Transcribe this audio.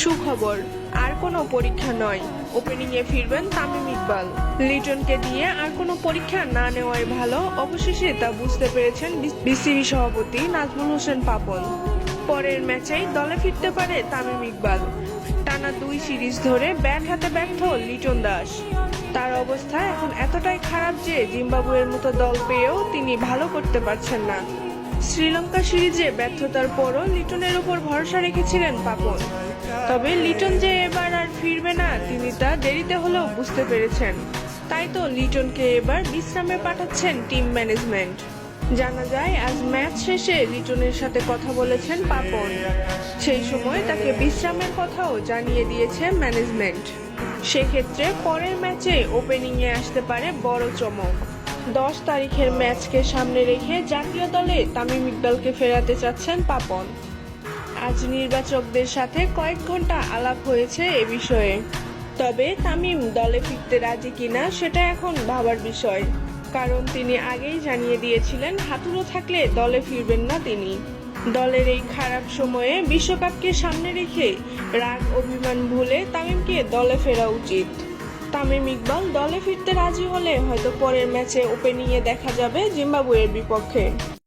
সুখবর, আর কোনো পরীক্ষা নয়, ওপেনিংয়ে ফিরবেন তামিম ইকবাল। লিটনকে দিয়ে আর কোনো পরীক্ষা না নেওয়াই ভালো, অবশেষে তা বুঝতে পেরেছেন বিসিবি সভাপতি নাজমুল হোসেন পাপন। পরের ম্যাচেই দলে ফিরতে পারে তামিম ইকবাল। টানা 2 সিরিজ ধরে ব্যাট হাতে ব্যর্থ লিটন দাস। তার অবস্থা এখন এতটাই খারাপ যে জিম্বাবুয়ের মতো দল পেয়েও তিনি ভালো করতে পারছেন না। শ্রীলঙ্কা সিরিজে ব্যর্থতার পরও লিটনের উপর ভরসা রেখেছিলেন পাপন। তবে লিটন যে এবার আর ফিরবে না, তিনি তা দেরিতে হলেও বুঝতে পেরেছেন। তাই তো লিটনকে এবার বিশ্রামে পাঠাচ্ছেন টিম ম্যানেজমেন্ট। জানা যায় আজ ম্যাচ শেষে লিটনের সাথে কথা বলেছেন পাপন। সেই সময় তাকে বিশ্রামের কথাও জানিয়ে দিয়েছে ম্যানেজমেন্ট। সেক্ষেত্রে পরের ম্যাচে ওপেনিংয়ে আসতে পারে বড় চমক। 10 তারিখের ম্যাচকে সামনে রেখে জাতীয় দলে তামিম ইকবালকে ফেরাতে চাচ্ছেন পাপন। আজ নির্বাচকদের সাথে কয়েক ঘন্টা আলাপ হয়েছে এ বিষয়ে। তবে তামিম দলে ফিরতে রাজি কিনা সেটা এখন ভাবার বিষয়, কারণ তিনি আগেই জানিয়ে দিয়েছিলেন হাতুড়ো থাকলে দলে ফিরবেন না তিনি। দলের এই খারাপ সময়ে বিশ্বকাপকে সামনে রেখে রাগ অভিমান ভুলে তামিমকে দলে ফেরা উচিত। তামিম ইকবাল দলে ফিরতে রাজি হলে হয়তো পরের ম্যাচে ওপেনিংয়ে দেখা যাবে জিম্বাবুয়ের বিপক্ষে।